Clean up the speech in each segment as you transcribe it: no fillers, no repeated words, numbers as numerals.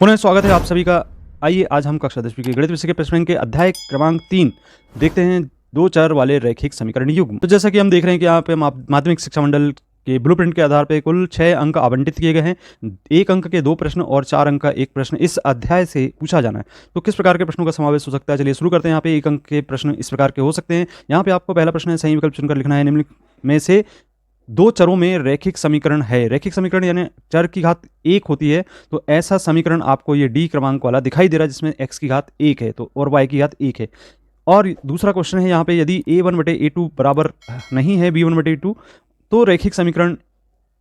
पुनः स्वागत है आप सभी का। आइए आज हम कक्षा 10वीं के गणित विषय के प्रश्न के अध्याय क्रमांक 3 देखते हैं, दो चर वाले रैखिक समीकरण युग्म। तो जैसा कि हम देख रहे हैं कि यहाँ पे माध्यमिक शिक्षा मंडल के ब्लूप्रिंट के आधार पर कुल 6 अंक आवंटित किए गए हैं। 1 अंक के 2 प्रश्न और 4 अंक का 1 प्रश्न इस अध्याय से पूछा जाना है। तो किस प्रकार के प्रश्नों का समावेश हो सकता है, चलिए शुरू करते हैं। यहाँ पे 1 अंक के प्रश्न इस प्रकार के हो सकते हैं। यहाँ पे आपको पहला प्रश्न है, सही विकल्प चुनकर लिखना है। निम्न में से दो चरों में रैखिक समीकरण है। रैखिक समीकरण यानी चर की घात 1 होती है, तो ऐसा समीकरण आपको ये डी क्रमांक वाला दिखाई दे रहा है जिसमें x की घात 1 है तो और y की घात 1 है। और दूसरा क्वेश्चन है यहाँ पे, यदि a1/a2 बराबर नहीं है b1/a2 तो रैखिक समीकरण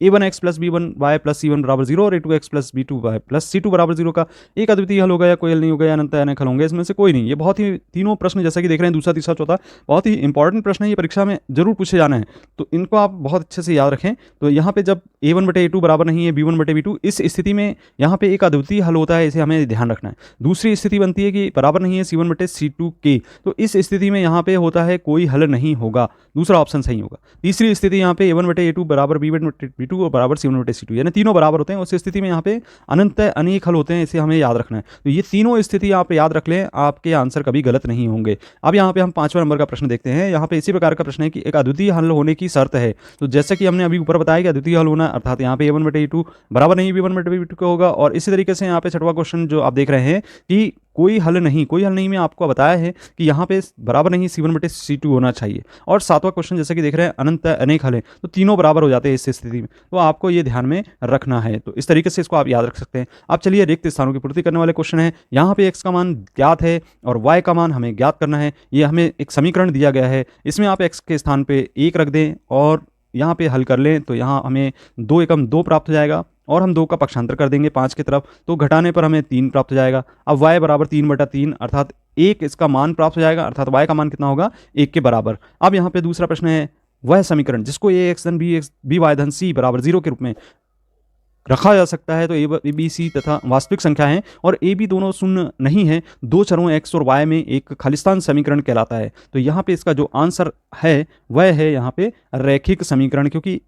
a1x plus b1y plus c1 बराबर 0 और a2x plus b2y plus c2 बराबर 0 का एक अद्वितीय हल होगा या कोई हल नहीं होगा या अनंत अनेक हल होंगे, इसमें से कोई नहीं। ये बहुत ही तीनों प्रश्न जैसा कि देख रहे हैं, दूसरा तीसरा चौथा बहुत ही इंपॉर्टेंट प्रश्न है, ये परीक्षा में जरूर पूछे जाना है, तो इनको आप बहुत अच्छे से याद रखें। तो यहाँ पे जब a1/a2 बराबर नहीं है b1/b2, इस स्थिति में यहाँ पे एक अद्वितीय हल होता है, इसे हमें ध्यान रखना है। दूसरी स्थिति बनती है कि बराबर नहीं है c1/c2 के, तो इस स्थिति में यहाँ पे होता है कोई हल नहीं होगा, दूसरा ऑप्शन सही होगा। तीसरी स्थिति यहाँ पे a1/a2 बराबर b1/b2 और बराबर c1/c2 यानी तीनों बराबर होते हैं, उस स्थिति में यहाँ पे अनंत अनेक हल होते हैं, इसे हमें याद रखना है। तो ये तीनों स्थिति आप याद रख लें, आपके आंसर कभी गलत नहीं होंगे। अब यहाँ पे हम 5वां नंबर का प्रश्न देखते हैं। यहाँ पे इसी प्रकार का प्रश्न है कि एक अद्वितीय हल होने की शर्त है। तो जैसे कि हमने अभी ऊपर बताया कि अद्वितीय हल होना अर्थात यहाँ पे a1/a2 बराबर नहीं b1/b2 का होगा। और इसी तरीके से यहाँ पे 6वां क्वेश्चन जो आप देख रहे हैं कि कोई हल नहीं में आपको बताया है कि यहाँ पे बराबर नहीं c1/c2 होना चाहिए। और 7वां क्वेश्चन जैसे कि देख रहे हैं अनंत अनेक हल है, तो तीनों बराबर हो जाते हैं इस स्थिति में, तो आपको ये ध्यान में रखना है। तो इस तरीके से इसको आप याद रख सकते हैं। अब चलिए रिक्त स्थानों की पूर्ति करने वाले क्वेश्चन है। यहाँ पे x का मान ज्ञात है और y का मान हमें ज्ञात करना है। ये हमें एक समीकरण दिया गया है, इसमें आप x के स्थान पे 1 रख दें और यहाँ पे हल कर लें, तो यहाँ हमें 2 एकम 2 प्राप्त हो जाएगा और हम 2 का पक्षांतर कर देंगे 5 की तरफ, तो घटाने पर हमें 3 प्राप्त हो जाएगा। अब y बराबर 3/3 अर्थात 1 इसका मान प्राप्त हो जाएगा, अर्थात y का मान कितना होगा 1 के बराबर। अब यहाँ पे दूसरा प्रश्न है, वह समीकरण जिसको ax धन by धन c बराबर 0 के रूप में रखा जा सकता है। तो a b c तथा वास्तविक संख्या है और a b दोनों शून्य नहीं है, दो चरों x और y में एक खालिस्तान समीकरण कहलाता है। तो यहाँ पे इसका जो आंसर है वह है यहाँ पे रैखिक समीकरण, क्योंकि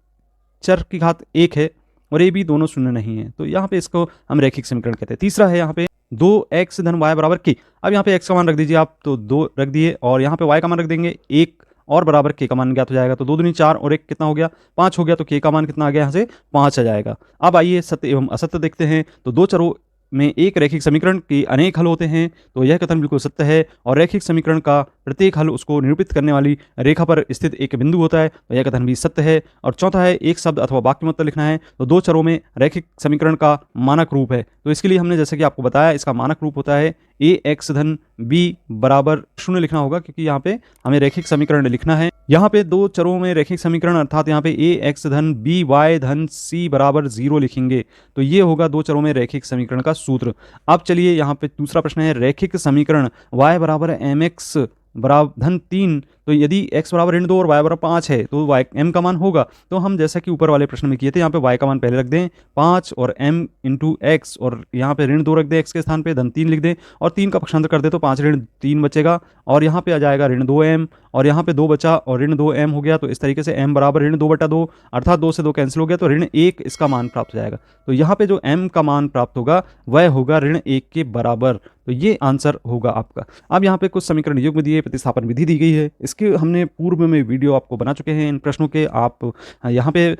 चर की घात 1 है और a b दोनों शून्य नहीं है, तो यहाँ पे इसको हम रैखिक समीकरण कहते हैं। तीसरा है यहाँ पे 2x धन y बराबर k। अब यहाँ पे x का मान रख दीजिए आप, तो 2 रख दिए और यहाँ पे y का मान रख देंगे 1 और बराबर k का मान ज्ञात हो जाएगा। तो 2 दूनी 4 और 1 कितना हो गया 5 हो गया, तो k का मान कितना आ गया यहाँ से 5 आ जाएगा। अब आइए सत्य एवं असत्य देखते हैं। तो दो चरों में एक रैखिक समीकरण के अनेक हल होते हैं, तो यह कथन बिल्कुल सत्य है। और रैखिक समीकरण का प्रत्येक हल उसको निरूपित करने वाली रेखा पर स्थित एक बिंदु होता है, तो यह कथन भी सत्य है। और चौथा है, एक शब्द अथवा वाक्य में उत्तर लिखना है। तो दो चरों में रैखिक समीकरण का मानक रूप है, तो इसके लिए हमने जैसे कि आपको बताया इसका मानक रूप होता है ax धन b बराबर 0 लिखना होगा, क्योंकि यहाँ पे हमें रैखिक समीकरण लिखना है। यहाँ पे दो चरों में रैखिक समीकरण अर्थात यहाँ पे ax धन b y धन c बराबर 0 लिखेंगे, तो ये होगा दो चरों में रैखिक समीकरण का सूत्र। अब चलिए यहाँ पे दूसरा प्रश्न है, रैखिक समीकरण y बराबर mx बराबर धन 3, तो यदि x बराबर ऋण 2 और y बराबर 5 है तो y m का मान होगा। तो हम जैसा कि ऊपर वाले प्रश्न में किए थे, यहाँ पे y का मान पहले रख दें 5 और m इंटू x और यहाँ पे ऋण 2 रख दें x के स्थान पे, धन 3 लिख दें और 3 का पक्षांतर कर दे तो 5 ऋण 3 बचेगा और यहाँ पे आ जाएगा ऋण 2m और यहाँ पे 2 बचा और ऋण 2m हो गया। तो इस तरीके से m बराबर ऋण 2/2 अर्थात 2 से 2 कैंसिल हो गया, तो ऋण 1 इसका मान प्राप्त हो जाएगा। तो यहाँ पे जो m का मान प्राप्त होगा वह होगा ऋण 1 के बराबर, तो ये आंसर होगा आपका। अब यहाँ पे कुछ समीकरण युग्म दिए, प्रतिस्थापन विधि दी गई है, इसके हमने पूर्व में वीडियो आपको बना चुके हैं इन प्रश्नों के। आप यहाँ पे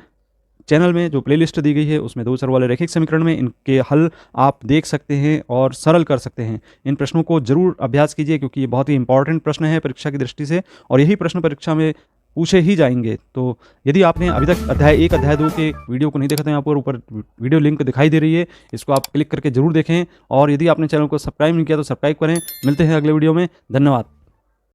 चैनल में जो प्लेलिस्ट दी गई है उसमें दो चर वाले रैखिक समीकरण में इनके हल आप देख सकते हैं और सरल कर सकते हैं। इन प्रश्नों को जरूर अभ्यास कीजिए, क्योंकि ये बहुत ही इंपॉर्टेंट प्रश्न है परीक्षा की दृष्टि से और यही प्रश्न परीक्षा में पूछे ही जाएंगे। तो यदि आपने अभी तक अध्याय 1 अध्याय 2 के वीडियो को नहीं देखा तो यहाँ पर ऊपर वीडियो लिंक दिखाई दे रही है, इसको आप क्लिक करके जरूर देखें। और यदि आपने चैनल को सब्सक्राइब नहीं किया तो सब्सक्राइब करें। मिलते हैं अगले वीडियो में, धन्यवाद।